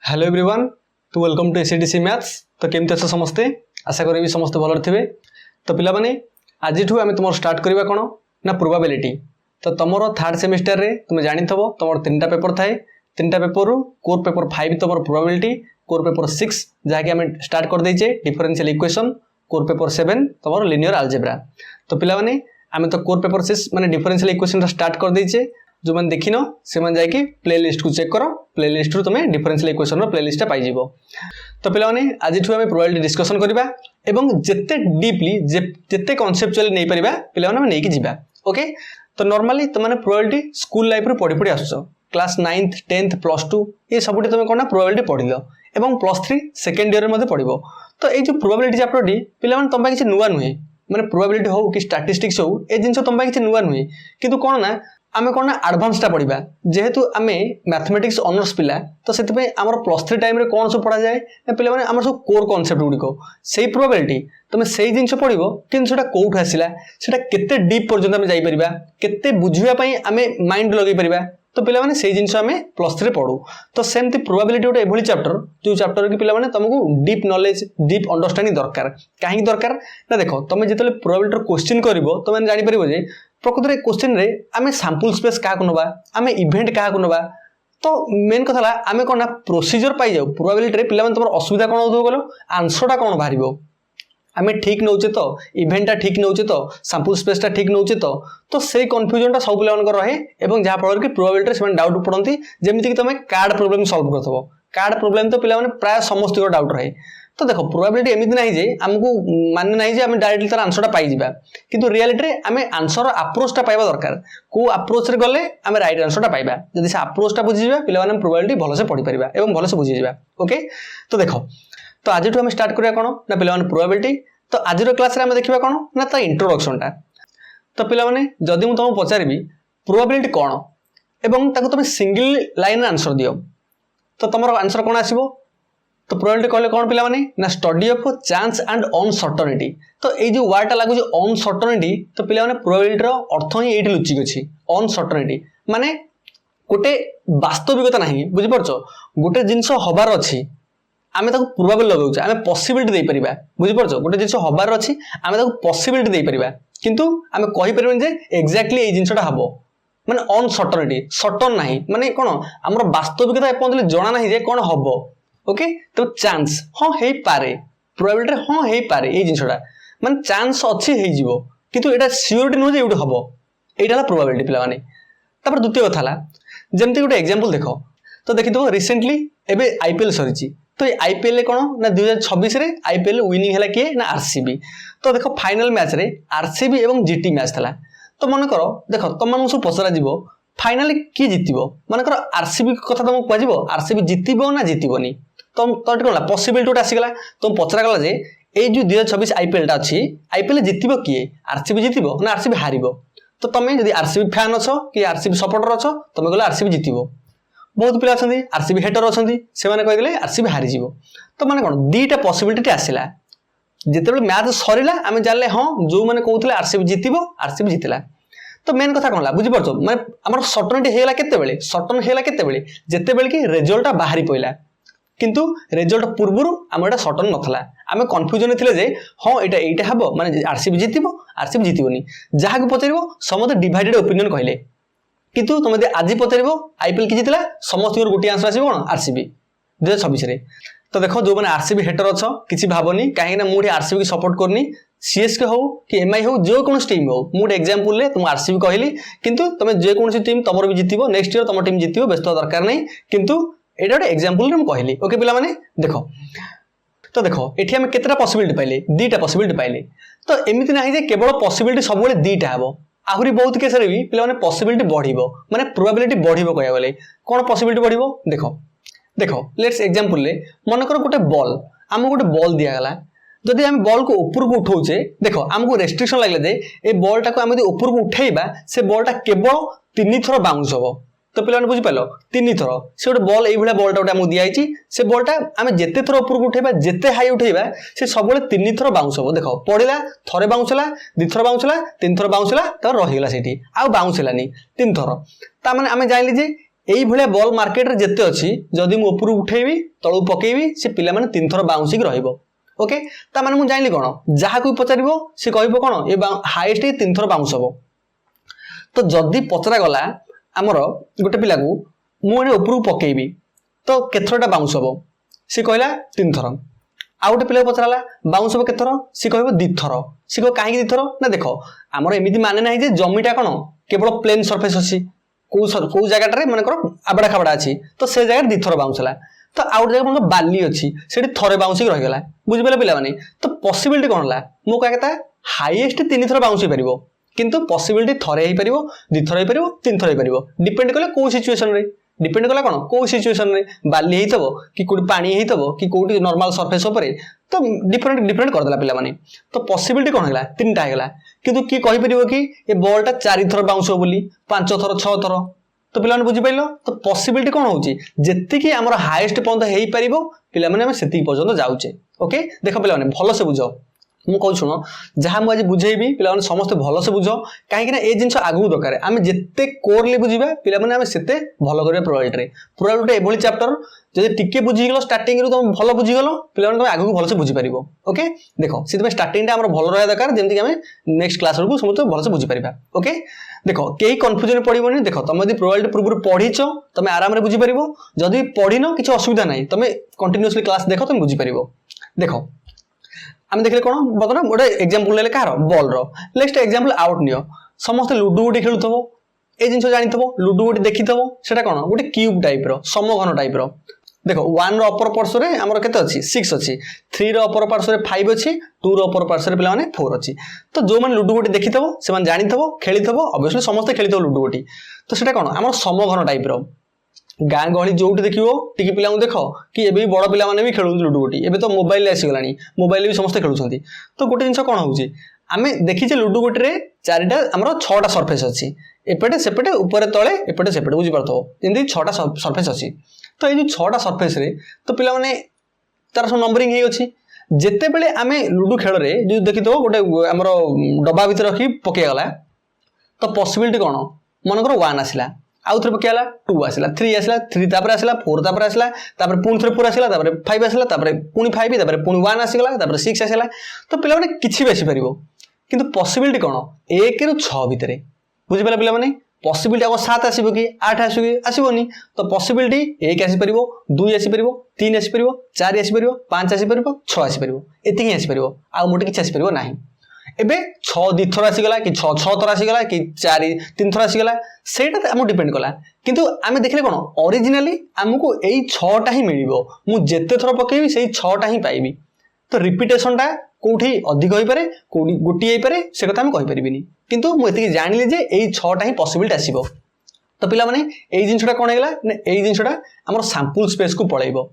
Hello everyone तो welcome to AC DC maths. तो केमती अच्छे समस्ते आशा करी समस्त भल थे। तो पिला माने आज आम तुम स्टार्ट करवा कौन ना प्रोबाबिलिटी। तो तुम थर्ड सेमिस्टर रे तुम जानी तुम तीन पेपर थाए। तीन पेपर कोर पेपर 5 तुम प्रोबाबिलिटी, कोर पेपर 6 जहाँकि आम स्टार्ट कर देचे डिफरेंशियल इक्वेशन, कोर पेपर 7 तुम लिनियर अलजेब्रा। तो पिला माने आम तो कोर पेपर 6 माने डिफरेंशियल इक्वेशन स्टार्ट कर देचे। जो मैंने देखिन से जाकि प्ले लिस्ट को चेक कर, प्ले लिस्ट तुम डिफरेंशियल इक्वेशन प्ले लिस्ट पाई। तो पे आज आम प्रोबाबिलिटी डिस्कसन करवा एवं जिते डीपली जिते कनसेप्चुअली नहीं पारिबा पिला माने नहीं जावा। ओके तो नॉर्मली तुमने प्रोबाबिलिटी स्कूल लाइफ रे पढ़ी पढ़ी आसुछ, क्लास 9th 10th +2 ये सबुठी तुम कौन प्रोबाबिलिटी पढ़ एवं +3 सेकेंड ईयर में पढ़ो। तो ये जो प्रोबाबिलिटी चैप्टरटी पिला माने तुम किसी नुआ नुहे, माने प्रोबाबिलिटी हो कि स्टैटिस्टिक्स हो ए जिनस तुम किसी नुआ नुहे, किंतु कौन ना आमे कौन ना एडवांसटा पढ़ा जेहेतु आमे मैथमेटिक्स ऑनर्स पिला। तो से आमर +3 टाइम रे कौन सब पढ़ा जाए ना पिला माने आमर सब कोर कॉन्सेप्ट गुड़िक से प्रोबाबिलिटी तुम से जिन पढ़ो कि कौट आसला से केते डीप पर्यंत आम जापरिबा, केते बुझापी आम माइंड लगे पारिबा। तो पिला माने से जिन आम +3 पढ़ू। तो सेमती प्रोबाबिलिटी गोटे एभली चैप्टर जो चैप्टर कि पिला माने तुमको डीप नॉलेज डीप अंडरस्टैंडिंग दरकार। कहीं दरकार ना देख तुम जिते प्रोबाबिलिटी क्वेश्चन कर तुम जापर प्रकृत में क्वेश्चन रे आमे सैंपल स्पेस क्या नवा, आमे इवेंट क्या नवा। तो मेन कथा आमे कौन ना प्रोसीजर पाई जाऊ प्रोबाबिलिटी पिला तुम असुविधा कौन हो गलो आंसरटा कौन बाहर आमे ठीक नौचे तो इवेंटा ठीक नौचे तो सैंपल स्पेसटा ठीक नौचे तो से कन्फ्यूजनटा सब पिला रहे एवं जहाँ फल कि प्रोबाबिलिटी से डाउट पड़ती जमीती तुम कार्ड प्रोब्लेम सल्व करथबो। कार्ड प्रोब्लेम तो पिला प्राय समस्त डाउट रहे। तो देखो प्रोबाबिलिटी एमती ना जे आमको माने ना जे आम डायरेक्टली तार आंसरटा पाई जिबा, किंतु रियलिटी आम आंसर अप्रोचटा पाइबा दरकार। को अप्रोच रे गले आम राइट आंसरटा पाइबा, जदि से अप्रोचटा बुझीबा पिला माने प्रोबाबिलिटी भलसे पढ़ी परिबा एवं भलसे बुझी जिबा। ओके तो देखो तो आज आम स्टार्ट करिया कोन ना पिला माने प्रोबाबिलिटी। तो आज क्लास रे आम देखिबा कोन ना ता इंट्रोडक्शनटा। तो पिला माने जदि मु तुमको पचारिबी प्रोबाबिलिटी कोन एवं ताको तुम सिंगल लाइन आंसर दियो तो तुम आंसर कोन आसीबो। तो प्रोबाबिलिटी कहले कौन पिला माने ना study of chance and uncertainty. तो ये जो वर्डटा लागु अनसर्टेनिटी तो पिला माने प्रोबाबिलिटी अर्थ ही एठी लुचिक अछि। अनसर्टेनिटी माने गोटे वास्तविकता नहीं, बुझि परछो गोटे जिंस हबार अछि आमे ताको प्रोबाबल लगाउछ, आमे पॉसिबिलिटी दे परिबा। बुझि परछो गोटे जिंस हबार अछि आमे ताको पॉसिबिलिटी दे परिबा, किंतु आमे कहि परिबन जे एग्जैक्टली ए जिंसटा हबो माने अनसर्टेनिटी सर्टन नहीं माने कोन हमर वास्तविकता एपंतले जणा नहीं जे कोन हबो। ओके तो चांस हाँ हे पारे प्रोबाबिलिटी हाँ हे पारे ये जिनसटा माने चांस अच्छी हे जीवो किंतु एटा सियोरिटी नुह जे एउटे हबो एटा प्रोबाबिलिटी पिला माने। तापर द्वितीय कथा ला जेमति गोटे एग्जांपल देखो तो देखिथबो रिसेंटली एबे आईपीएल सरीची। तो ये आईपीएल कोन ना 2026 रे आईपीएल विनिंग हैला किए ना आरसीबी। तो देखो फाइनल मैच रे आरसीबी एवं जीटी मैच थला। तो मन करो देखो तुम मानू सब पसरा जीवो फाइनली किए जितिबो, मन करो आरसीबी कथा तुमको कहजिबो आरसीबी जितिबो ना जितिबोनी। तुम तो कौन पॉसिबिलिटी आसीगला तुम पचरा गला जे ए जो 2026 आईपीएल अच्छी आईपीएल जितिबो किए आरसीबी जितिबो ना आरसीबी हारिबो। तो तुम जदि आरसीबी फैन अच्छो कि आरसीबी सपोर्टर अच्छो तुम कहले आरसीबी जितिबो। बहुत पिला अछंती आरसीबी हेटर अछंती से माने कहि देले आरसीबी हारि जिवो। तो माने कोन दीटा पॉसिबिलिटी आसीला जेतेबेले मैच सरीला आमे जानले हां जो माने कहउतले आरसीबी जितिबो आरसीबी जितिला। तो मेन कथा कोन ला बुझि परछो माने हमर सर्टेनिटी हेला केतेबेले सर्टन हेला केतेबेले जेतेबेले कि रिजल्टटा बाहरी पइला, किंतु रिजल्ट पूर्व आम एटा सर्टन नथला आम कन्फ्यूजन थिले जे हाँ एटा एटा हबो माने आरसीबी जितिबो आरसीबी जितिबोनी। जहा को पचारिबो समस्त डिवाइडेड ओपिनियन कहले, किंतु तुम यदि आज पचारिबो आईपीएल कि जितिला समस्त गोटे आंसर आसीबो कोन आरसीबी 2026 रे। तो देखो जो माने आरसीबी हेटर अछ किछि भाबोनी काहे ना मुठी आरसीबी की सपोर्ट करनी सीएसके हो कि एमआई हो जो कोन टीम हो मुठी एग्जांपल ले तुम आरसीबी कहली, किंतु तुम जे कोन टीम तमर भी जितिबो नेक्स्ट ईयर तुम टीम जितिबो व्यस्त दरकार नहीं, किंतु एटा गोटे एग्जांपल रे हम कहली। ओके पिला माने देखो तो देखो एठी हम केतेटा पॉसिबिलिटी पाइले दीटा पॉसिबिलिटी पाइले। तो एमिति नाही जे केवल पॉसिबिलिटी सब बेले दीटा हबो, आहुरी बहुत केस रे भी पिला माने पॉसिबिलिटी बढ़िबो माने प्रोबेबिलिटी बढ़िबो कहया गले। कोन पॉसिबिलिटी बढ़िबो देखो देखो लेट्स एग्जांपल ले मन करो गोटे बॉल हमको गोटे बॉल दिया गला जदि हम बॉल को ऊपर को उठाउचे देखो हमको रेस्ट्रिक्शन लागले जे ए बॉलटा को हम यदि ऊपर को उठाइबा से बॉलटा केवल 3 थर बाउंस होबो। तो पिलाने बुझी पाइलो 3 थर से गोटे बॉल एई भलिया बॉलटा गोटे हमको दियाइछि से बॉलटा आमे जेते थर ऊपर को उठाइबा जेते हाई उठाइबा से सब बेले 3 थर बाउंस होबो। देखो पड़िला थरे बाउंस होला 2 थर बाउंस होला 3 थर बाउंस होला त रहि गेला सेठी आ बाउंस हेलानी 3 थर। ता माने आमे जानिली जे यही भाया बॉल मार्केट रे जेते अच्छी जदि मु ऊपर उठेबी तलू पकेबी से पिला माने 3 थर बाउंसिक रहइबो ओके ता माने मु जानिली कोन जहा को पचारिबो से कहइबो कोन ए हाईएस्ट 3 थर बाउंस हबो तो जदि पचरा गला हमर गोटे पिला को मु एने ऊपर पकेबी तो केथरटा बाउंस हबो से कहला 3 थर आ गोटे पिला पचराला बाउंस हबो केथर से कहइबो 2 थर से कह काहे 2 थर ना देखो हमर एमिति माने नाही जे जमीटा कोन केवल प्लेन सरफेस अछि को जगह मन कर आबड़ा खाबड़ा अच्छी तो से जगह 2 थर बाउंस है तो आउट जगह मन बाली अच्छी से थरे बाउंसिक रहीगला बुझिपारे पिला तो पॉसिबिलिटी कौन है मो कह कहता हाईएस्ट 3 थर बाउंस हो किंतु पॉसिबिलिटी थरे हो 2 थर हो 3 थर हो डिपेंड कले को सिचुएशन रे डिपेंड कला कौन को सिचुएशन रे बाली होइतबो कि कोठी पानी होइतबो कि कोठी नॉर्मल सरफेस ऊपर तो डिफरेंट कर देला पिला माने तो पॉसिबिलिटी कौन हैला 3टा हैला किंतु की कहि परिबो कि ए बॉलटा 4 थर बाउंस हो बोली 5 थर 6 थर तो पिला बुझी पाइल तो पॉसिबिलिटी कौन होची जेति कि हमर हाईएस्ट पर्यंत हेई परिबो पिला माने हम सेति पर्यंत जाउचे ओके देखो पिला माने भलो से बुझो मु कहू सुनो जहाँ मुझे बुझेबी पिला समस्त भल से बुझ कहीं ए जिन आगू दरकार आम जिते कोरली बुझा पिला सेते भल कर प्रोबेबिलिटी प्रोबेबिलिटी एभली चैप्टर जब टिके बुझीगल स्टार्टिंग रू तुम भल बुझीगल पिला तुम आगू भल से बुझीपार ओके देखो से स्टार्टिंग आम भल रहा दरकार जमीक आम नेक्स्ट क्लास को समस्त भल से बुझीपार ओके देखो कई कन्फ्यूजन पड़ोनी देखो तुम यदि प्रोबेबिलिटी पूर्व पढ़ीच तुम आराम से बुझीपार जदि पढ़ीन किसी असुविधा ना तुम कंटिन्यूअसली क्लास देख तुम बुझीपार देखो आम देखले कौन बर्तमान गोटे एग्जांपल ले कहार बॉल रो नेक्स्ट एग्जांपल आउट नियो समस्त लुडो गोटे खेलुथबो ए जिंस जानिथबो लुडो गोटे देखिथबो सेटा कोन गोटे क्यूब टाइप रो समघन टाइप रो देखो 1 रो अपर पार्श्व रे हमर केते अछि 6 अछि 3 रो अपर पार्श्व रे 5 अछि 2 रो अपर पार्श्व रे पिला माने 4 अछि तो जो मन लुडो गोटे देखिथबो से मन जानिथबो खेलिथबो ऑब्वियसली समस्त खेलिथबो लुडो गोटे तो सेटा कोन हमर समघन टाइप रो गाँ गहली जो देखो टी पिला देख कि एबे बड़ पिला माने भी खेलु लुडो गोटी एबे तो मोबाइल आसीगलानी मोबाइल भी समस्त खेलुछंती तो गोटे जिंस कौन होउची आमे देखिचे लुडो गोटी रे 4टा हमर 6टा सरफेस अछि एपटे सेपटे ऊपर तळे एपटे सेपटे बुझी परतो जेंदी 6टा सरफेस अछि तो ए जो 6टा सरफेस रे तो पिला माने तार सब नंबरिंग हे अछि जेते बेले आमे लुडो खेल रे जो देखितो गोटे हमर डब्बा भीतर रखी पके गला तो पॉसिबिलिटी कोन मनकर 1 आसिला आउ थे पकेला 2 आसला 3 आसला 3 तापर आसला 4 तापर आसला तापर पुणी थे 4 आसला तापर 5 आसला तापर पुणी 5 तापर पुणी 1 आसीगला तापर 6 आसला तो पिला माने किछि बेसी परिबो किंतु पॉसिबिलिटी कोन 1 रु 6 भितरे बुझि पाला पिला माने पॉसिबिलिटी अगर 7 आसीबो कि 8 आसीबो कि आसीबोनी तो पॉसिबिलिटी 1 आसी परिबो 2 आसी परिबो 3 आसी परिबो 4 आसी परिबो 5 आसी परिबो 6 आसी परिबो एतिकी आसी परिबो आ मोटे किछि आसी परिबो नाही एबे 6 2 थर आसीगला कि 6 6 थर आसीगला कि 4 3 थर आसीगला सेटा हमो डिपेंड कला किंतु आमे देखले कोन ओरिजिनली हमको एई 6टा ही मिलिबो मु जेते थर पकेबी सेई 6टा ही पाइबी तो रिपीटेशन टा कोठी अधिक होई पारे कोठी गुटी होई पारे से कथा हम कहि परिबिनी किंतु मु एतिकी जानिले जे एई 6टा ही पॉसिबिलिटी आसीबो तो पिला माने एई जिंसटा कोन हेला ने एई जिंसटा हमर सैंपल स्पेस को पळेइबो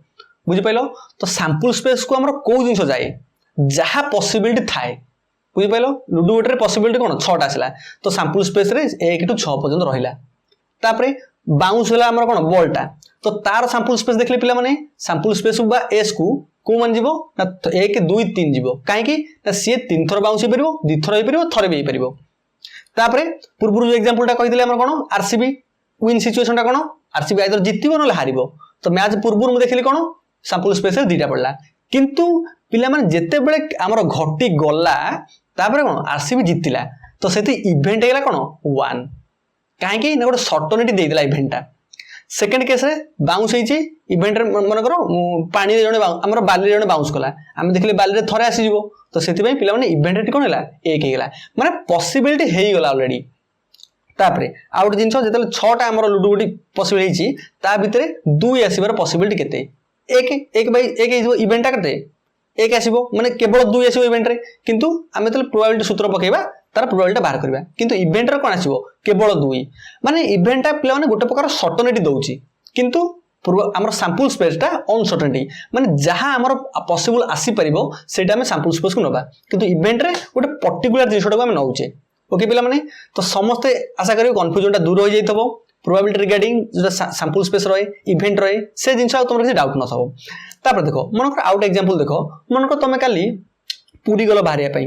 बुझि पाइलो तो सैंपल स्पेस को हमर को जिंस जाए जहा पॉसिबिलिटी थाए बुझी पाइल लुडो गोटे पॉसिबिलिटी कौन 6टा आसला तो सैंपल स्पेस रे 1 टू 6 पर्यंत रहिला तापरे बाउंस होला हमर कोन बॉलटा तो तार सैंपल स्पेस देखले पिला माने सैंपल स्पेस बा एस को मन जीवो ना 1 2 3 जीवो काहे कि ना सी 3 थर बाउंस परिबो 2 थर होई परिबो थरे भी परिबो तापरे पूर्व जो एग्जांपल टा कहि दिले हमर कोन आरसीबी विन सिचुएशन टा कोन आरसीबी आइदर जितिबो न हारिबो तो मैच पूर्व मु देखली कोन सैंपल स्पेस रे 2टा पड़ला किंतु पिला माने जेते बेले हमर घटी गला तापर कोन आरसीबी जितिला तो सेति इवेंट हेला कोन 1 काहे कि न गोटे सर्टेनिटी दे दिला इवेंटटा सेकंड केस रे बाउंस होईची इवेंट रे मन करो पानी रे जने हमर बाली रे जने बाउंस कला हम देखले बाली रे थरे आसी जिवो तो सेति पई पिला माने इवेंट रे कोन हेला 1 हेला माने पॉसिबिलिटी हेई गला ऑलरेडी तापरे आउट जिंस जेतले 6टा हमर लुडो गुडी पॉसिबल हेईची ता भितरे 2 आसीबार पॉसिबिलिटी केते 1 बाय 1 इवेंट केते 1 आसीबो माने केवल 2 आसीबो इवेंट रे किंतु आमे तले प्रोबेबिलिटी सूत्र पकेबा तार प्रोबेबिलिटी बाहर करबा किंतु इवेंट रे कोन आसीबो केवल 2 माने इवेंट टा प्ले माने गोटे प्रकार सर्टेनिटी दोउची किंतु हमर सैंपल स्पेस टा अनसर्टेनिटी माने जहां हमर पॉसिबल आसी परिबो सेटा में सैंपल स्पेस को नबा किंतु इवेंट रे गोटे पर्टिकुलर जिनिसटा को हम नउचे ओके पिला माने तो समस्त आशा करियो कन्फ्यूजन टा दूर हो जाइतबो प्रोबेबिलिटी रिगार्डिंग जो सैंपल स्पेस रहे इवेंट रहे से जिनस तुम किसी डाउट न थो देखो मन आउट एग्जांपल देखो मन तुम काली पूरी गल बाहरिया पई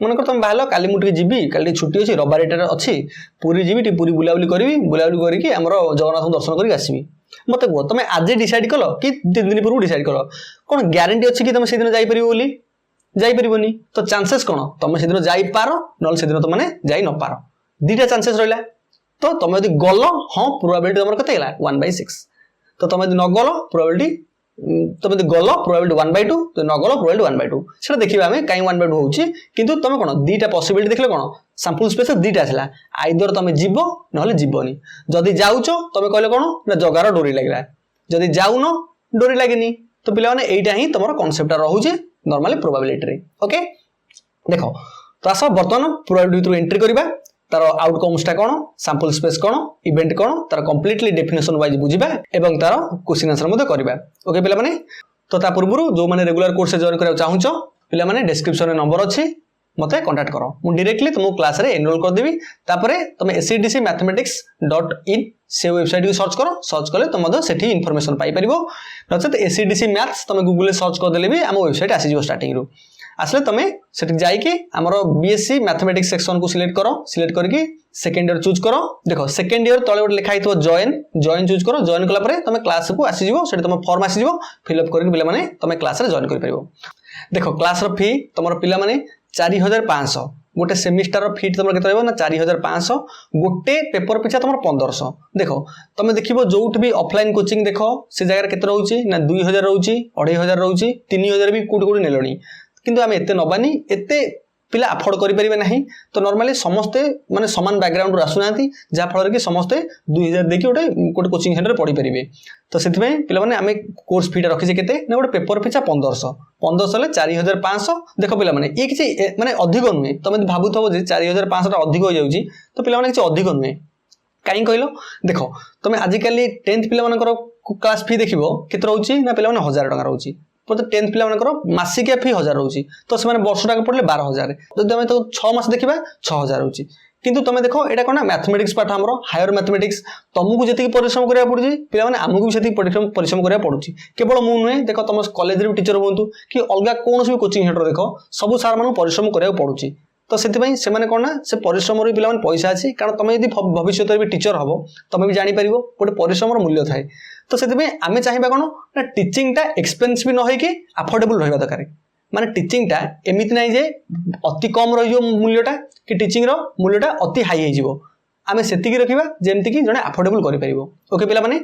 मनकर तुम बाहर काली मुझे जीवी काली छुट्टी अच्छी रविवार एटार अच्छी पूरी जीवी टी पूरी बुलाबुली करी बुलाबुली करके आमर जगन्नाथ दर्शन करके आसबि मत कह तुम आज डिसाइड कल कि 3 दिन पूर्व डिसाइड कल कौन ग्यारंटी अच्छी कि तुम से दिन जापर बोली जापरनि तो चांसेस कौन तुम से दिन जापार ना से दिन तुमने जा न पार दीटा चांसेस रहा तो तुम यदि गल हाँ प्रोबेबिलिटी तुम कते 1/6 तो तुम यदि न गल प्रोबेबिलिटी तुम यदि गल प्रोबेबिलिटी 1/2 तो न गल प्रोबेबिलिटी 1/2 से देखिए आम कहीं 1/2 होची किंतु तुम कौन दीटा पॉसिबिलिटी देखले कौन सैंपल स्पेस दीटा आसला आइदर तुम जीव ना जीवनी जदि जाऊच तुम कहले कौन ना जगार डोरी लगे जदि जाऊन डोरी लगे तो पिला माने एटा ही तुम कॉन्सेप्ट रोचे नॉर्मली प्रोबेबिलिटी ओके देखो तो आस बर्तमान प्रोबेबिलिटी एंट्री करवा तार आउटकम्सटा कौन सैंपल स्पेस कौन इवेंट कौन तार कंप्लीटली डेफिनेशन वाइज बुझा एवं तार क्वेश्चन आंसर करवा ओके पिला माने तो ता पूर्व जो मैंने रेगुलर कोर्स जॉइन करा चाहूच पिला माने डिस्क्रिप्शन नंबर अच्छी मते कांटेक्ट करो मु डायरेक्टली तुमको क्लास रे एनरोल कर देबी तापरे तुम acdcmathematics.in से वेबसाइट को सर्च कले तुम मधे सेठी इन्फॉर्मेशन पाई परिबो नचेत acdc मैथ्स तुम गूगल रे सर्च कर देले भी हम वेबसाइट आसी जो स्टार्टिंग रू आसले तुम सेठी जाई कि हमर बीएससी मैथमेटिक्स सेक्शन को सिलेक्ट करके सेकंड ईयर चूज करो देखो सेकंड ईयर तळे गोटे लिखा हितो जॉइन चूज करो जॉइन कला परे तुम क्लास को आसी जिवो सेठी तुम फॉर्म आसी जिवो फिल अप करके पिला माने तुम क्लास रे जॉइन कर परिबो देखो क्लास रो फी तुमर पिला माने 4500 गोटे सेमिस्टर फी तुम केते रहबो ना 4500 गोटे पेपर पिछा तुम 1500 देखो तुम देखिबो जोउठ भी ऑफलाइन कोचिंग देखो से जगह केते रहउची ना 2000 रहउची 2500 रहउची 3000 भी कोडी कोडी नेलोनी किंतु आम एते नबानी एते पिला अफोर्ड करि परिबे नाही तो नॉर्मली समस्ते माने समान बैकग्राउंड रो आसुनांती जा फल के समस्ते 2000 देखि गोटे कोचिंग सेंटर पढ़ी परिबे तो सेति में पिला माने आमे कोर्स फीटा रखि जे केते ना गोटे पेपर पिछा 1500 ले 4500 देखो पिला माने ये किछि माने अधिक नुहे तमे भाबुथबो जे 4500 टा अधिक हो जाउची तो पिला माने किछि अधिक नुहे काई कहलो देखो तमे आजिकली 10th पिला मानकर क्लास फी देखिबो केते रहउची ना पिला माने 1000 टका रहउची तो 10th पिला मानकर मासिकिया फी 1000 रहउची तो से माने वर्ष टाका पड़ले 12000 जदि हम तो 6 मास देखिबा 6000 रहउची किंतु तुम देखो एटा कोना मैथमेटिक्स पाठ हमरो हायर मैथमेटिक्स तुमको जति परिश्रम करिया पड़ुची पिला माने हमकु भी सेति परिश्रम करिया पड़ुची केवल मु नुहे देखो तुम कॉलेज रे भी टीचर होंतु कि अलगा कोनोसी भी कोचिंग सेंटर देखो सब सार मानु परिश्रम करिया पड़ुची तो सेति से माने कोना से परिश्रम रे पिला माने पैसा अछि कारण तुम यदि भविष्य भी टीचर हबो तुम भी जानि परिबो गोटे परिश्रम रो मूल्य थाए तो सेति आमे चाहिबा कोन ना टीचिंग टा एक्सपेंस भी न होई कि अफोर्डेबल रहबा दरकार माने टीचिंग टा एमिति नै जे अति कम रहियो मूल्यटा कि टीचिंग रो मूल्यटा अति हाई हे जिवो आमे सेति की रखिबा जेमति कि जने अफोर्डेबल करि परिबो ओके पिला माने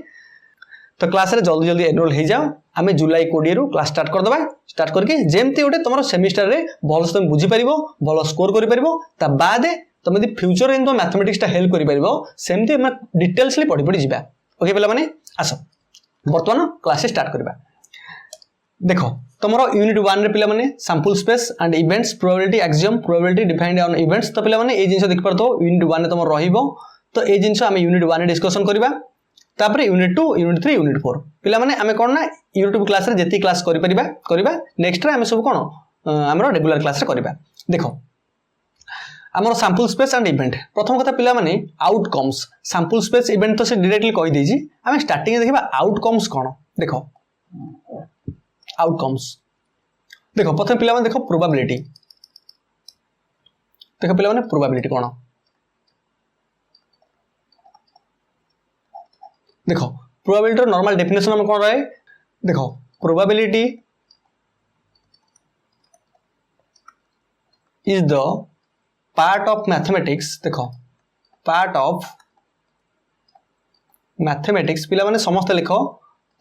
तो क्लास रे जल्दी जल्दी एनरोल हो जाओ आमे जुलाई 20 रु क्लास स्टार्ट कर दबा स्टार्ट करके जेमति ओटे तमरो सेमिस्टर रे भल से तुम बुझी परिबो भल स्कोर करि परिबो ता बाद तुम यदि फ्यूचर इन तो मैथमेटिक्स टा हेल्प करि परिबो सेमति हम डिटेल्सली पढि पढि जिबा ओके पिला माने आसो वर्तमान क्लास स्टार्ट करबा देखो तुमरो यूनिट 1 रे पिला माने sample space and events probability axiom probability defined on events तो पिला माने ए जिंस देख परतो यूनिट 1 रे तुम रहिबो तो ए जिंस हम यूनिट 1 रे डिस्कशन करबा तापरे यूनिट 2 यूनिट 3 यूनिट 4 पिला माने आमे कोन ना यूट्यूब क्लास रे जेती क्लास करबा नेक्स्ट रे आमे सब कोन हमरो रेगुलर क्लास रे करबा देखो हमर सैंपल स्पेस एंड इवेंट प्रथम कथा पिला माने आउटकम्स सैंपल स्पेस इवेंट तो से डायरेक्टली कहि देजी आमे स्टार्टिंग देखबा आउटकम्स कोन देखो आउटकम्स देखो प्रथम पिला माने देखो प्रोबेबिलिटी देखो पिला माने प्रोबेबिलिटी कोन देखो प्रोबेबिलिटी नॉर्मल डेफिनेशन हम कौन रहे देखो probability is the part of mathematics देखो पार्ट ऑफ मैथमेटिक्स पिला माने समस्त लिखो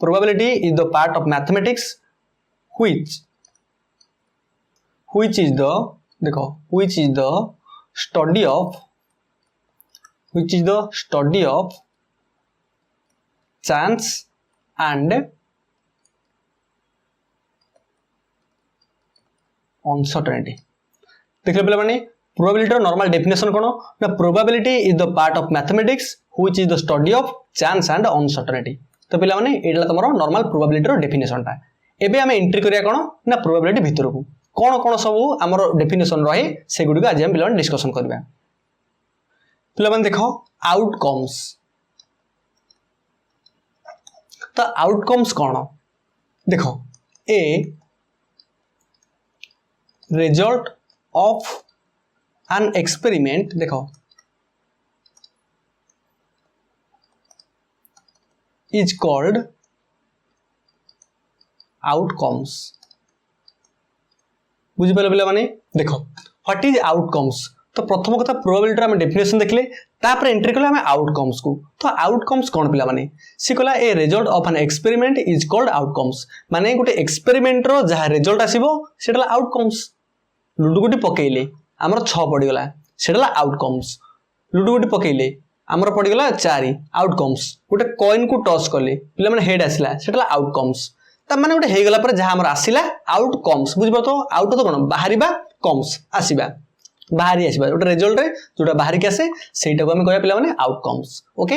probability is the part of mathematics which is the देखो which is the study of chance and uncertainty देख लो माने प्रोबेबिलिटी नॉर्मल डेफिनेशन कोन ना probability is the part of mathematics which is the study of chance and uncertainty तो पिला माने एडला तमरो normal probability रो definition टा एबे हम एंट्री करिया कोन ना प्रोबेबिलिटी भितर को कोन सब हमर डेफिनेशन रहे से गुडी को आज हम पिला डिस्कशन करबा पिला माने देखो आउटकम्स तो आउटकम्स कौन देखो a result of an experiment देखो is called outcomes बुझी पाले पिला माने देखो व्हाट इज आउटकम्स तो प्रथम कथा प्रोबेबिलिटी हम डेफिनेशन देखले तापर एंट्री कले हम आउटकम्स को तो आउटकम्स कोन पिला माने सी कला a result of an experiment is called outcomes माने गोटे एक्सपेरिमेंट रो जहा रिजल्ट आसीबो सेटला आउटकम्स लुडु गुटी पकेइले हमर 6 पड़ी गला सेटला आउटकम्स लुडु गुटी पकेइले हमर पड़ी गला 4 आउटकम्स गोटे कॉइन को टॉस करले पिला माने हेड आसिला सेटला आउटकम्स ता माने गोटे हे गला पर जहा हमर आसिला आउटकम्स बुझबो तो आउट तो कोन बाहरीबा कम्स आसीबा बाहरी आसीबा गोटे रिजल्ट रे जोटा बाहरी के आसे सेटा को हम कहया पिला माने आउटकम्स ओके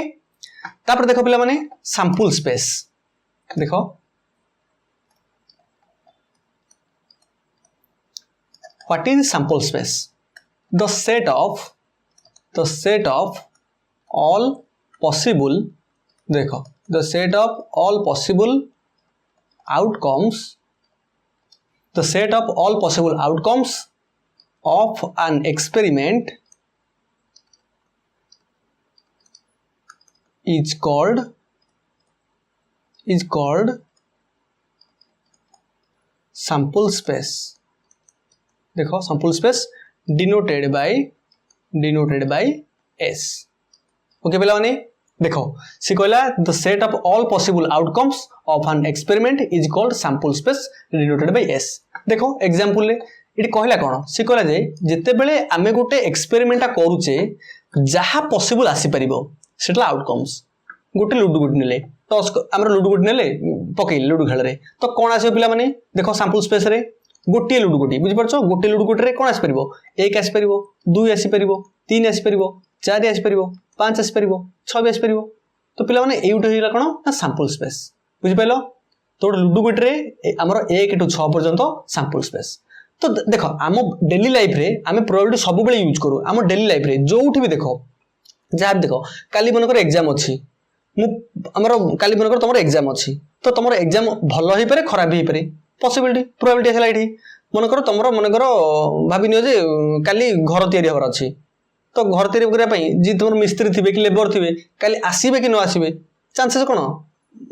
तापर देखो पिला माने सैंपल स्पेस देखो what is sample space the set of all possible देखो the set of all possible outcomes the set of all possible outcomes of an experiment is called sample space देखो sample space denoted by s okay पिला माने देखो सी कहला the set of all possible outcomes of an experiment is called sample space denoted by S देखो example रे इटी कहला कोन सी कहला जे जते बेले आमे गोटे एक्सपेरिमेंट करूचे जहा पॉसिबल आसी परिबो सेटला आउटकम्स गोटे लुडु गुट नेले टॉस हमर लुडु गुट नेले पकई लुडु खेल रे तो कोन आसे पिला माने देखो सैंपल स्पेस रे गोटे लुडु गुटी बुझि परछो गोटे लुडु गुट रे कोन आसी परिबो 1 आसी परिबो 2 आसी परिबो 3 आसी परिबो 4 आसी परिबो 5 आसी परिबो 6 भी आसी परिबो तो पिला माने एउटे हिला कोन ना सैंपल स्पेस बुझि पाइलो तो लुडु गुट रे हमर 1 टू 6 पर्यंत सैंपल स्पेस तो देखो आम डेली लाइफ रे आमे प्रोबेबिलिटी सब बेले यूज करू आम डेली लाइफ रे जोठी भी देखो जहा देखो काली मन कर एग्जाम अछि मु हमर काली मन कर तमर एग्जाम अछि तो तमर एग्जाम भलो ही पारे खराब ही पारे पॉसिबिलिटी प्रोबेबिलिटी हला इठी मन कर तमर मन कर भाबी नियो जे काली घर तयारी हवर अछि तो घर तयारी करिया पई जी तमर मिस्त्री थिबे कि लेबर थिबे काली आसीबे कि न आसीबे चांसेस कोन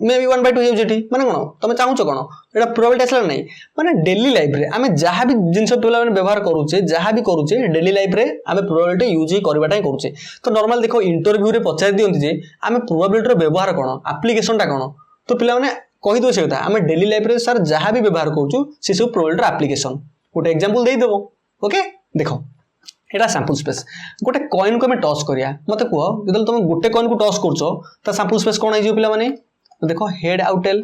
मे बी 1/2 हेउ जेठी माने कोन तमे चाहूचो कोन एटा प्रोबेबिलिटी असला नै माने डेली लाइफ रे आमे जहा भी जिंस पिला माने व्यवहार करूचे जहा भी करूचे डेली लाइफ रे आमे प्रोबेबिलिटी यूज ही करबाटा करूचे तो नॉर्मल देखो इंटरव्यू रे पचार दियंती जे आमे प्रोबेबिलिटी रो व्यवहार कोन एप्लीकेशन टा कोन तो पिला माने कहि दो से कथा आमे डेली लाइफ रे सर जहा भी व्यवहार करूचु से सब प्रोबेबिलिटी रो एप्लीकेशन गोटे एग्जांपल देई देबो ओके देखो एटा सैंपल स्पेस गोटे कॉइन को हमें टॉस करिया मते कहो जदल तुम गोटे कॉइन को टॉस करछो त सैंपल स्पेस कोन आइजो पिला माने तो देखो हेड आउ टेल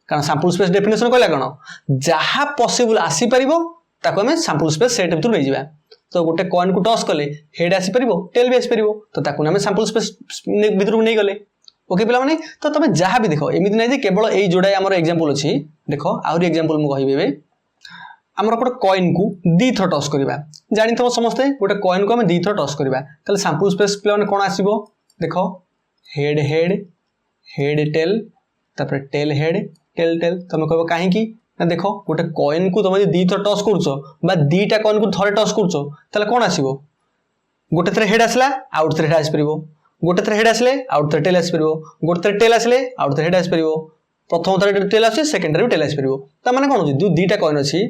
कारण सैंपल स्पेस डेफिनेशन कहला कोन जहा पॉसिबल आसी परिबो ताको हमें सैंपल स्पेस सेट भीतर ले जिबा तो गोटे कॉइन को टॉस कले हेड आसी परिबो टेल भी आसी परिबो तो ताको हमें सैंपल स्पेस भीतर को नै गले ओके पिला माने तो तमे जहा भी देखो एमिति नै जे केवल एई जोडा हमर एग्जांपल अछि देखो आउरी एग्जांपल मु कहिबे हमर गोटे कॉइन को दी थर टॉस करबा जानि थो समस्त गोटे कॉइन को हम दी थर टॉस करबा तले सैंपल स्पेस पिला माने कोन आसीबो देखो हेड हेड हेड टेल तापर टेल हेड टेल टेल तमे कहबो काहे की ना देखो गोटे कॉइन को तमे दी थर टॉस करछो बा दीटा कॉइन को थरे टॉस करछो तले कोन आसीबो गोटे थरे हेड आसला आउट थरे हेड आसी परिबो गोटे थरे हेड आसले आउट थरे टेल आसी परिबो गोटे थरे टेल आसले आउट थरे हेड आसी परिबो प्रथम थरे टेल आसी सेकंड थरे टेल आसी परिबो त माने कोन जो दीटा कॉइन अछि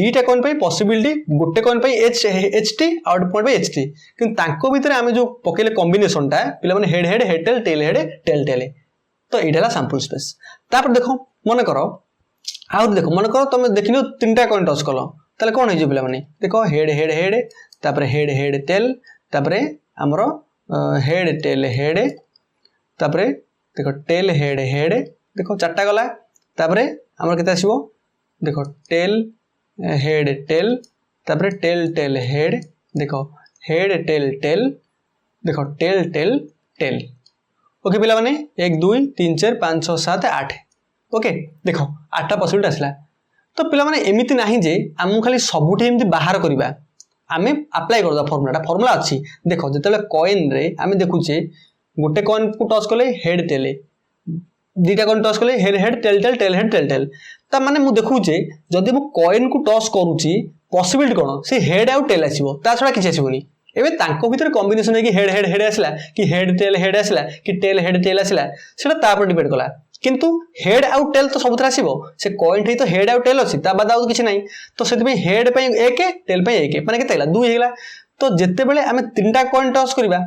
दीटा कॉइन पई पॉसिबिलिटी गोटे कॉइन पई एच टी आउट पॉइंट पई एच टी किंतु तांको भीतर आमे जो पकेले कॉम्बिनेशन टा पिला माने head head head tail tail tail तो एटा सैंपल स्पेस तापर देखो मन करो आ देखो मन करो तुम देखिनो तीनटा कॉइन टॉस कलो तले कोन हे जो पिला माने देखो हेड हेड हेड तापर हेड हेड टेल तापर हमरो हेड टेल हेड तापर देखो टेल हेड हेड देखो चारटा गला तापर हमर केते आसीबो देखो टेल हेड टेल तापर टेल टेल हेड देखो हेड टेल टेल देखो टेल टेल टेल ओके पिला माने 1 2 3 4 5 6 7 8 ओके देखो 8टा पॉसिबिलिटी आसला तो पिला माने एमिति नाही जे हम खाली सबुठी एमिति बाहर करबा आमे अप्लाई करदा फार्मूला अछि देखो जतले कॉइन रे आमे देखुचे गोटे कॉइन को टॉस करले हेड टेल दीटा कॉइन टॉस करले head head tail tail tail head tail tail ता माने मु देखुचे जदी मु कॉइन को टॉस करूची पॉसिबिलिटी कौन से हेड आउ टेल आसीबो ता छडा किछ आसीबोनी एबे तांको भीतर कॉम्बिनेशन है कि हेड हेड हेड आसला कि हेड आसला कि टेल हेड टेल आसला सेटा ता पर डिपेंड कला किंतु हेड आउ टेल तो सबथरा आसीबो से कॉइन ठे तो हेड आउ टेल अछि ता बाद आउ किछ नाही तो सेति पे हेड पे 1 टेल पे 1 माने केते हला 2 हेला तो जेते बेले हमें तीनटा कॉइन टॉस करबा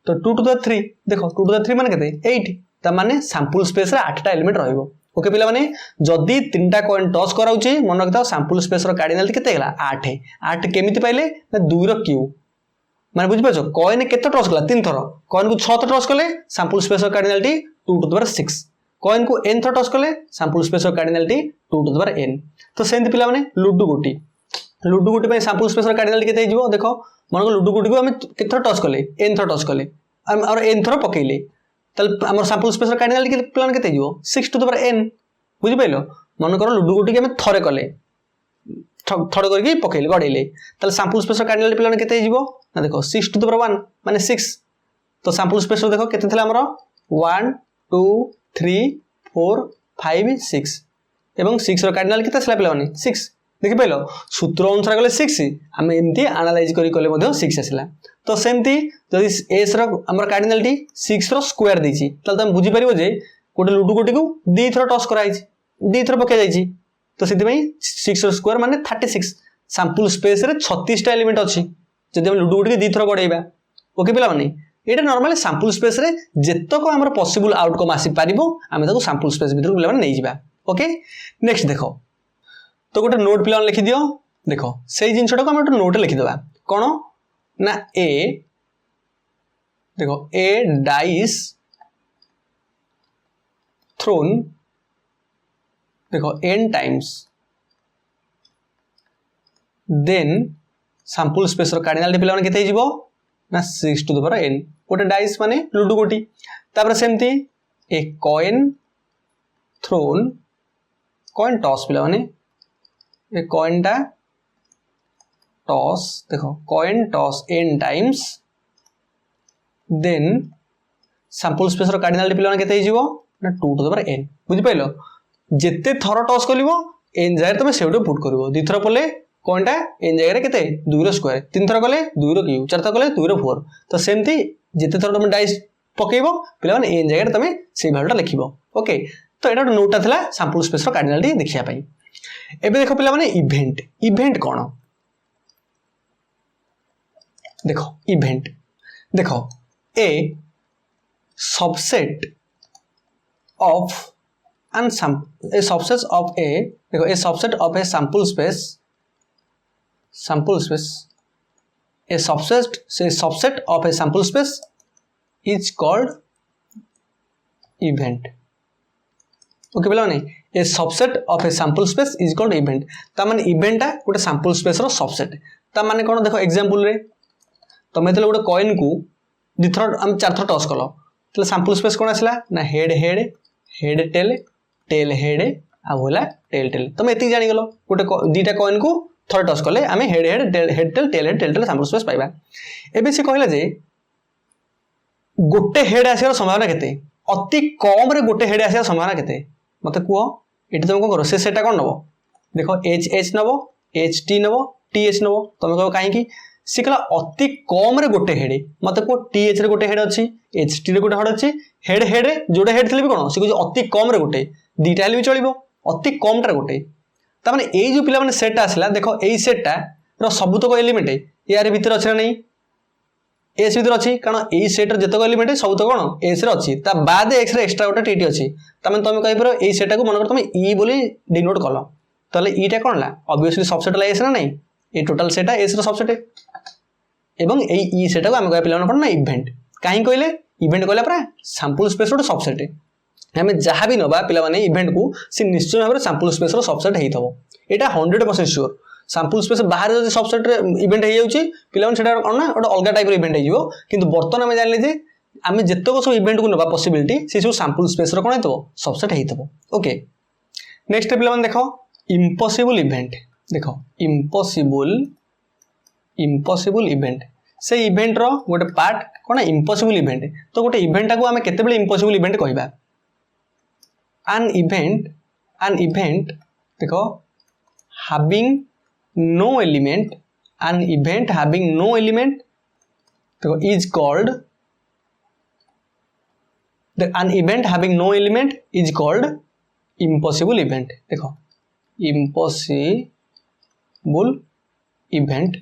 तो 2 टू द 3 देखो 2 टू द 3 माने केते 8 ता माने सैंपल स्पेस रे 8टा एलिमेंट रहइबो ओके पिला माने जदी तीनटा कॉइन टॉस कराउची मन रखता सैंपल स्पेस रो कार्डिनल केते हला 8 8 केमिति पाइले ना 2 रो क्यू माने बुझ पाछो कॉइन केते टॉस कला 3 थरो कॉइन को 6 थरो टॉस कले सैंपल स्पेस रो cardinality 2 to the power 6 coin को n थरो टॉस कले सैंपल स्पेस रो cardinality 2 to the power n तो सेंति पिला माने लूडो गुटी पे सैंपल स्पेस रो कार्डिनलिटी केते हिजबो देखो मन को लूडो गुटी को हम केते थरो टॉस कले n थरो टॉस कले और n थरो पकेइले तल हमर सैंपल स्पेस रो कार्डिनलिटी प्लान केते हिजबो 6 टू द पावर n बुझि पाइलो मन करो लूडो गुटी के हम थरे कले थोड़ करके पकेइले गडैले तल सैंपल स्पेस रो कार्डिनलिटी प्लान केते हिजबो ना देखो 6 टू द पावर 1 माने 6 तो सैंपल स्पेस रो देखो केते थला हमर 1 2 3 4 5 6 एवं 6 रो कार्डिनल केते थला पिला माने 6 देखि पाइलो सूत्र अनुसार गले 6 हम एमती एनालाइज करी कले मध्ये 6 आसिला तो सेमती जदि s रो हमर कार्डिनलिटी 6 रो स्क्वायर देछि तल तुम बुझी परिबो जे कोटे लूडो गोटी को दी थरो टॉस कराइछि दी थरो पके जाइछि तो सेति में 6 रो स्क्वायर माने 36 सैंपल स्पेस रे 36 टा एलिमेंट अछि जदि हम लूडो गोटी के दी थरो गडैबा ओके पिला माने एटा नॉर्मली सैंपल स्पेस रे जेतको हमर पॉसिबल आउटकम आसी पारिबो हम ताको सैंपल स्पेस भीतर पिला माने नै जिबा ओके नेक्स्ट देखो तो गोटे नोट पिला लिखि दियो देखो सेही जिंसटा को हम गोटे नोट लिखि देबा कोन ना ए देखो ए डाइस थ्रोन देखो n times then sample space रो कार्डिनलिटी पिला माने केते हिजबो ना 6 टू द पावर n गोटे डाइस माने लूडो गोटी तापर सेमती a coin thrown coin toss पिला माने ए कॉइन टा टॉस देखो coin toss n times then sample space रो कार्डिनलिटी पिला माने केते हिजबो ना 2 टू द पावर n बुझि पाइलो जेते थरो टॉस कलिवो n जाय तमे सेउडो पुट करबो दि थरो पले कोनटा n जाय रे केते 2 रो स्क्वायर 3 थरो कले 2 रो क्यूब 4 थरो कले 2 रो 4 तो सेमती जेते थरो तमे डाइस पकेइबो पिला माने n जाय रे तमे सेई वैल्यूटा लिखिबो ओके तो एटा नोटटा थला सैंपल स्पेस रो कार्डिनलिटी देखिया पई एबे देखो पिला माने इवेंट कोन देखो इवेंट देखो a subset of and a subset of a देखो a subset of a sample space a subset of a sample space is called event okay बोला नहीं a subset of a sample space is called event ता माने event ता गोटे sample space रो subset ता माने कोन देखो एग्जांपल रे तमे तले गोटे कॉइन को दि थर हम चार थर टॉस कलो तले sample space कोन आसला ना हेड टेल हेड आ होला टेल तुम एति जानि गलो गोटे दीटा कॉइन को थर टॉस कले आमे हेड टेल सैंपल स्पेस पाइबा एबे से कहला जे गोटे हेड आसीर संभावना केते अति कम रे गोटे हेड आसीर संभावना केते मते कुओ एटी तुम कोन करो से सेटा कोन नबो देखो एच नबो एच टी नबो टी एच नबो तुम कहो काहे कि सिकला अति कम रे गोटे हेड मते को टी एच रे गोटे हेड अछि एच टी रे गोटे हेड अछि हेड जोडे हेड थिले भी कोन से अति कम रे गोटे दीटा हेले भी चलिबो अति कम टा गोटे ता माने एई जो पिला माने सेट आसला देखो एई सेटटा रो सबुतक एलिमेंट यार भीतर अछि ना नहीं एस भीतर अछि कारण एई सेट रो जतक एलिमेंट सबुतक कोन एस रे अछि ता बाद एक्स रे एक्स्ट्रा गोटे टीटी अछि ता माने तुम कहि परो एई सेटटा को मन कर तुम ई बोली डिनोट करलो तले ईटा कोन ला ऑब्वियसली सबसेट ला एस ना नहीं ए टोटल सेटा एस रो सबसेट एवं एई ई सेटा को हम कहि पिला कोन ना इवेंट काहे कहले इवेंट कहला परा सैंपल स्पेस रो सबसेट हमें जहाँ भी नवा पिला माने इवेंट को से निश्चय भाव में सैंपल स्पेस रो सबसेट हेई थबो एटा 100% श्योर सैंपल स्पेस बाहर जदि सबसेट रे इवेंट हेई जाउची पिला माने सेटा कोन ना ओटा अलगा टाइप रो इवेंट हेई जिवो किंतु बर्तन हम जानले जे आमे जेतको सब इवेंट को नवा पॉसिबिलिटी से सब सैंपल स्पेस रो कोन हेतबो सबसेट हेई थबो ओके नेक्स्ट पिला माने देखो इम्पॉसिबल इवेंट देखो इम्पॉसिबल इवेंट से इवेंट रो गोटे पार्ट कोन इम्पॉसिबल इवेंट तो गोटे इवेंट को आमे केते बेले इम्पॉसिबल इवेंट कहबा an event देखो having no element, an event having no element देखो is called an event having no element is called impossible event. देखो impossible event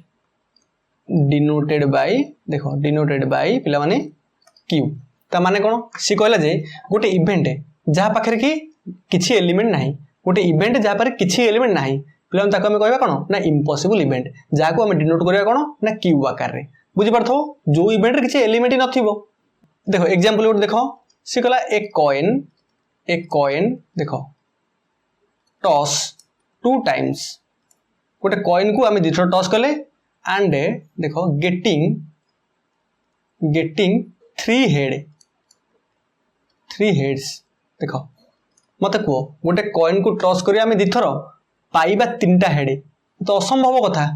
denoted by देखो denoted by पिला माने Q ता माने कौन सी कहला जे गोटे इवेंट जहाँ पाखे कि किसी एलिमेंट ना गोटे इवेंट जहाँ पर किसी एलिमेंट ना पिला ताको आम कहवा कौन ना इम्पॉसिबल इवेंट जहाँ को आम डिनोट करवा कौन ना क्यू आकार में बुझीपार जो इवेंट किसी एलिमेंट नथिबो देखो एग्जांपल गोटे देखो सी कहला ए कॉइन देखो टॉस 2 टाइम्स गोटे कॉइन को आम दुथर टॉस कले एंड देखो गेटिंग 3 हेड्स देखो मत कह गोटे कॉइन को टॉस कर आम दुथर पाइबा 3टा हेड तो असंभव कथा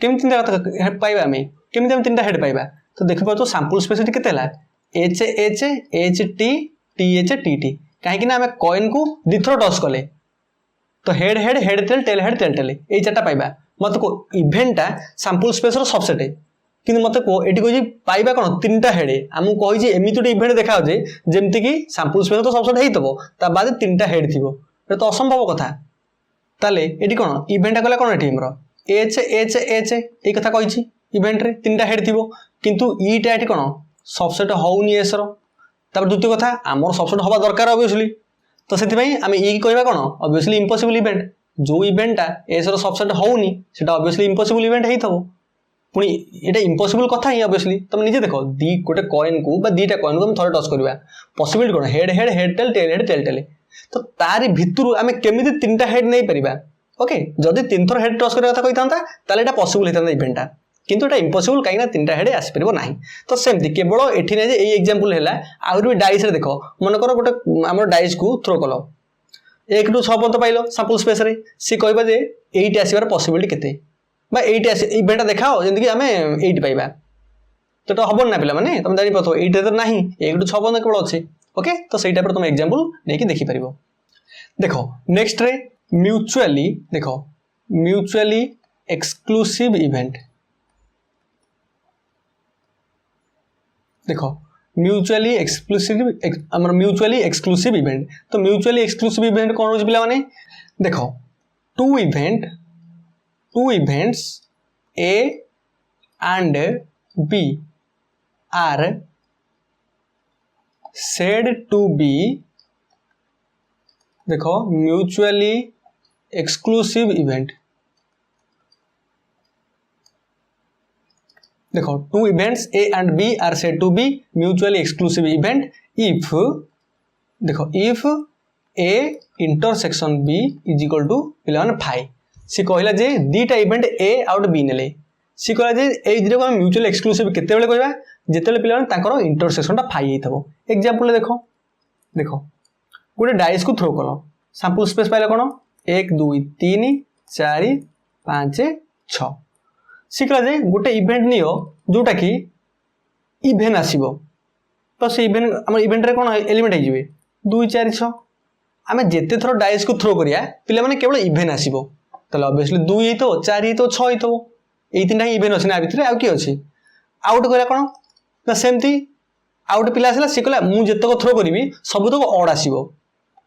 केमी 3टा हेड पाइबा आम केमी आम 3टा हेड पाइबा तो देख पार तो सैंपल स्पेस केते H H H T T H T T कहीं आम कॉइन को दुथर टॉस कले तो head head head tail tail head tail tail ये 4टा पाइबा मत को इवेंटा सैंपल स्पेस सबसेट कि मत को ये कह पाइबा कौन 3टा हेड आमको कही एमती गोटे इवेंट देखा जमती कि सैंपल स्पेस तो सबसेट होता बाद 3टा हेड थी तो असंभव कथा ताले ये कौन इवेंटा कला कौन ये एच एच एच ये कथा कही इवेंट रे 3टा हेड थी किंतु ईटा ये कौन सबसेट होनी एसर द्वितीय कथा आमर सबसेट हवा दरकार ऑब्वियसली तो से आम ई कहवा कौन ऑब्वियसली इम्पॉसिबल इवेंट जो इवेंटा एसर सबसेट होनी सेटा ऑब्वियसली इम्पॉसिबल इवेंट होइथबो पुणी ये इम्पॉसिबल कथा ही ऑब्वियसली तुम निजे देखो गोटे कॉइन को बा 2टा कॉइन को हम थोड़े टच करवा पॉसिबिलिटी कौन head head head tail tail head tail tail तो तारी भितर आम केमी 3टा हेड नहीं पारिबा ओके जदि 3 थर हेड टच करने कथा कही था एटा पॉसिबल होता इवेंटा किंतु एटा इम्पॉसिबल कहीं 3टा हेड आसपार ना तो सेमती केवल एठी ना ये एग्जांपल है आहरी भी डाइस रे देखो मन कर गोटे आम डाइस को थ्रो कल 1 ରୁ 6 पर्यंत पाइल सैंपल स्पेस रे सी कहबा जे 8 आसीबार पॉसिबिलिटी केते बा 8 इवेंट देखाओ जेंति कि आमे 8 पाइबा तो तो हबन ना पिला माने तुम जानि पथो 8 तो नाही 1 ରୁ 6 पर्यंत केवल अछि ओके तो सेटा पर तुम एग्जांपल नेकी देखि परिबो देखो नेक्स्ट रे म्यूचुअली देखो म्यूचुअली एक्सक्लूसिव इवेंट देखो म्यूचुअली एक्सक्लूसिव इवेंट तो म्यूचुअली एक्सक्लूसिव इवेंट कौन हो पिला माने देखो two events A and B are said to be देखो म्यूचुअली एक्सक्लूसिव इवेंट देखो 2 events A and B are said to be mutually exclusive event if देखो if A intersection B is equal to पिलाने phi सी कहला जे 2टा event A out B नेले सी कहला जे ए दिरे को mutually exclusive केते बेले कहबा जेतेले पिलाने ताकर इंटरसेक्शनटा phi हेतबो एग्जांपल देखो देखो गोटे डाइस को थ्रो कलो सैंपल स्पेस पाइले कोन 1 2 3 4 5 6 शिखला जे गोटे इवेंट नियो जोटा कि इवेंट आसीबो तो से इवेंट हम इवेंट रे कोन एलिमेंट हो जिवे 2 4 6 आमे जेते थरो डाइस को थ्रो करिया पिला माने केवल इवेंट आसीबो तले ऑब्वियसली 2 ही तो 4 ही तो 6 ही तो एई तीनटा इवेंट अछि ना भितरे आ कि अछि आउट करिया कोन तो सेमती आउट पिला आसला शिखला मु जेते को थ्रो करिवि सब तो ऑड आसीबो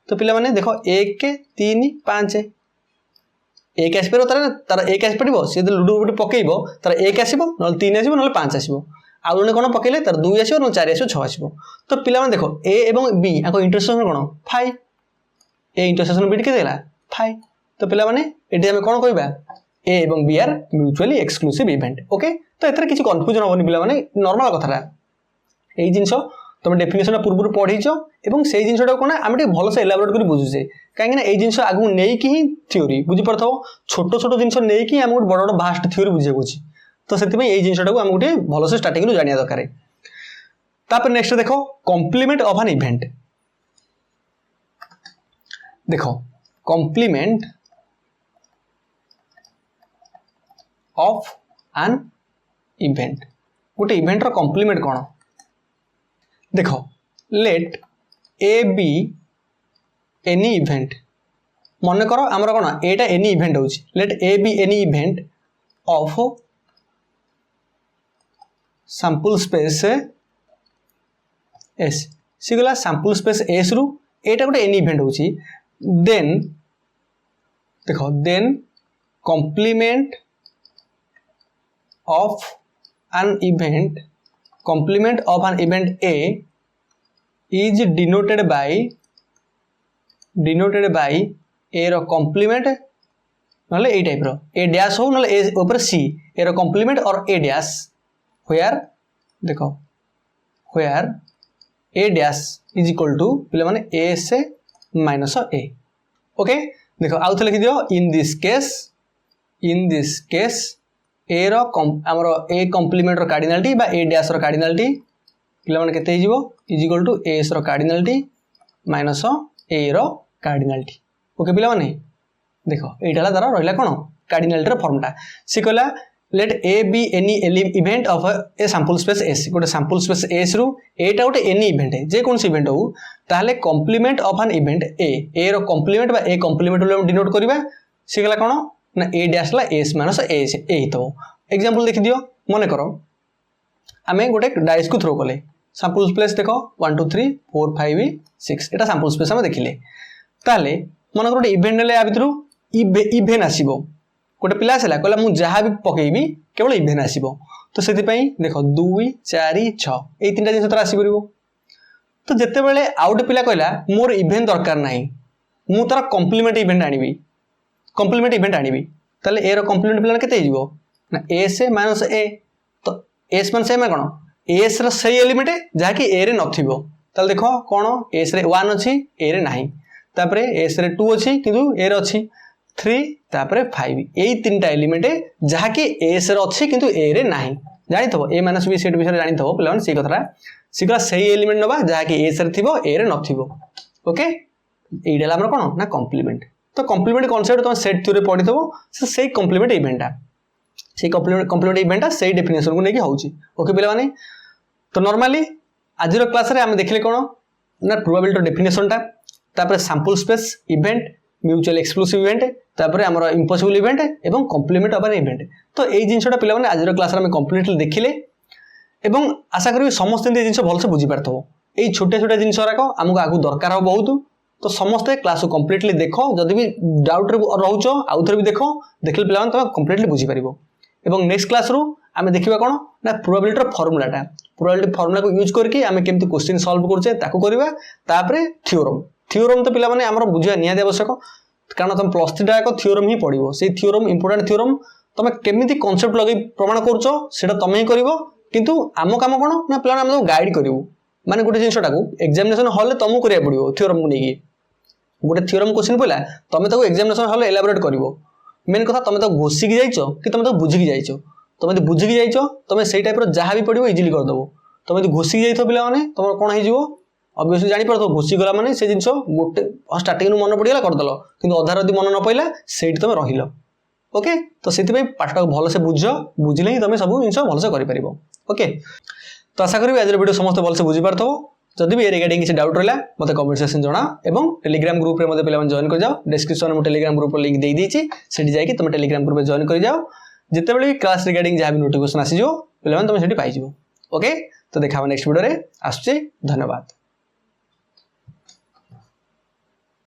तो पिला माने देखो 1 3 5 एक आसपार तार एक आस पड़ो सी लुडो गोटे पकईब तार 1 आसो ना 3 आसो ना 5 आसो आउ जन कौन पकड़े तार 2 आसो ना 4 आसो 6 आसो तो पिला देखो ए एवं बी आको इंटरसेक्शन कौन फाइ ए इंटरसेक्शन बी के फाइ तो पिला माने एटी आम कौन कहबा ए एवं B are mutually exclusive event okay तो एथरे किसी कन्फ्यूजन होनी पिला माने नॉर्मल कथाटा एई जिंस तुम डेफिनेशन पूर्व पढ़ीच और से जिनटा कौन आम भल से एलाबोरेट कर बुझुचे कहीं ये जिन आगू नहीं ही थ्योरी बुझीपार छोट छोट जिन नहीं आम गोटे बड़ बड़ भास्ट थ्योरी बुझे तो से जिनटा आम गोटे भल से स्टार्टिंग जाना दरकार तापर नेक्स्ट देखो कॉम्प्लीमेंट ऑफ एन इवेंट देखो कॉम्प्लीमेंट ऑफ एन इवेंट गोटे इवेंट रो कॉम्प्लीमेंट कौन देखो let A B any event मन कर आमर कौन एटा एनी इवेंट हो let A B any event of sample space S सी गला सैंपल स्पेस एस रु एटा गोटे एनी इवेंट हो देन देखो then complement of an event complement of an event A is denoted by A रो complement नले ए टाइप रो A डैश हो नले A ऊपर C A रो complement और A डैश where देखो where A dash is equal to पिले माने A से माइनस A ओके देखो आउ थ लिखि दियो in this case ए रो आमर ए कॉम्प्लीमेंट रो कार्डिनलिटी बा ए डैश रो कार्डिनलिटी पिला माने केते हिजबो इज इक्वल टू एस रो कार्डिनलिटी माइनस ए रो कार्डिनलिटी ओके पिला माने देखो एटाला द्वारा रहला कोन कार्डिनलिटी रो फॉर्मटा सी कहला let A B any event of a sample space S गोटे सैंपल स्पेस एस रु एटा गोटे एनी इवेंट है जे कोनसी इवेंट हो ताले complement of an event A रो कॉम्प्लीमेंट बा ए कॉम्प्लीमेंट लो डिनोट करबा सी कहला कोन ना ए डैश ला एस माइनस ए तो एग्जांपल देखि दियो मने करो आमे गोटे डाइस को थ्रो कले सैंपल स्पेस देखो 1 2 3 4 5 6 एटा सैंपल स्पेस हम देखिले ताले मन करो गोटे इवेंट ले आ भितरु इवेंट आसीबो गोटे पिला आसला कहला मु जहा भी पकेबी केवल इवेंट आसीबो तो सेति पई देखो 2 4 6 ए तीनटा जिंस तरा आसी परिबो तो जत्ते बेले आउट पिला कहला मोर इवेंट दरकार नाही मु तार कॉम्प्लीमेंट इवेंट आनिबी कॉम्प्लीमेंट इवेंट आनिबी ताले ए रो कॉम्प्लीमेंट पिला केते हिजबो ना ए से माइनस ए तो एस मान से में कोन एस रो सही एलिमेंट जहा कि ए रे नथिबो ताले देखो कोन एस रे 1 अछि ए रे नाही तापरे एस रे 2 अछि किंतु ए रे अछि 3 तापरे 5 एई तीनटा एलिमेंट जहा कि एस रे अछि किंतु ए रे नाही जानि थबो ए माइनस बी सेट विषय जानि थबो पिला से कथरा सिगला सही एलिमेंट नबा जहा कि एस रे थिबो ए रे नथिबो ओके एइडला हमर कोन ना कॉम्प्लीमेंट तो कॉम्प्लीमेंट कांसेप्ट तुम सेट थ्योरी पढि थबो से कॉम्प्लीमेंट इवेंट से कॉम्प्लीमेंट इवेंट से डेफिनेशन को लेके होउची ओके पिला माने तो नॉर्मली आज रो क्लास रे हम देखले कोन ना प्रोबेबिलिटी डेफिनेशन ता तापर sample space event mutual exclusive event तापर हमर इम्पॉसिबल इवेंट एवं कॉम्प्लीमेंट ऑफ एन इवेंट तो एई जिंसटा पिला माने आज रो क्लास रे हम कंप्लीटली देखिले एवं आशा करी समस्त ए जिंस भल से बुझी पारथबो एई छोटे छोटे जिंस राको हमको आगु दरकार हो बहुत तो समस्त क्लास को कंप्लीटली देखो जदि भी डाउट रहउचो आउ थरे भी देखो देखले पिला माने त कंप्लीटली बुझी परिबो एवं नेक्स्ट क्लास रो आमे देखिबा कोन ना प्रोबेबिलिटी रो फार्मूला को यूज करके आमे केमति क्वेश्चन सॉल्व करछे ताको करबा तापरे थ्योरम तो पिला माने हमर बुझिया निया आवश्यक कारण तुम प्लस 3 टा थ्योरम ही पढिबो से थ्योरम इंपोर्टेंट थ्योरम तमे केमिति कांसेप्ट लगै प्रमाण करछो सेटा तमे ही करबो किंतु आमो काम कोन ना पिला हम गाइड करिवो माने गोटे जिंसटा को एग्जामिनेशन हॉल ले तमु करिया पडिवो थ्योरम को नेकी गोटे थ्योरम क्वेश्चन पइला तमे ताको एग्जामिनेशन हॉल एलाबोरेट करिवो मेन कथा तमे तो घोसी की जाइछो कि तमे तो बुझी की जाइछो तमे तो बुझी की जाइछो तमे सेई टाइप रो जहा भी पडिवो इजीली कर दबो तमे तो घोसी की जाइथो पिला माने तमर कोन हे जिवो ऑब्वियसली जानि परतो घोसी गला माने से जिंसो गोटे स्टार्टिंग नु मन पडिगला कर दलो किंतु अधार यदि मन न पइला सेठी तमे रहिलो ओके तो सेति पई पाठटा भलो से बुझिले ही तमे सब जिंसो भलो से करि परिबो ओके तो आशा करी आज वीडियो समस्त भलो से बुझी पारथो जदि भी रिगार्डिंग किसी डाउट रहला मते कमेंट सेक्शन जणा एवं टेलीग्राम ग्रुप रे मते पिला जॉइन कर जाओ डिस्क्रिप्शन में टेलीग्राम ग्रुप लिंक दे दीची सेठी जाई कि तुम टेलीग्राम ग्रुप में जॉइन कर जाओ जते बेले क्लास रिगार्डिंग जहा भी नोटिफिकेशन आसी जो पिला तुम सेठी पाई जिवो ओके तो देखा नेक्स्ट वीडियो रे आसुची धन्यवाद।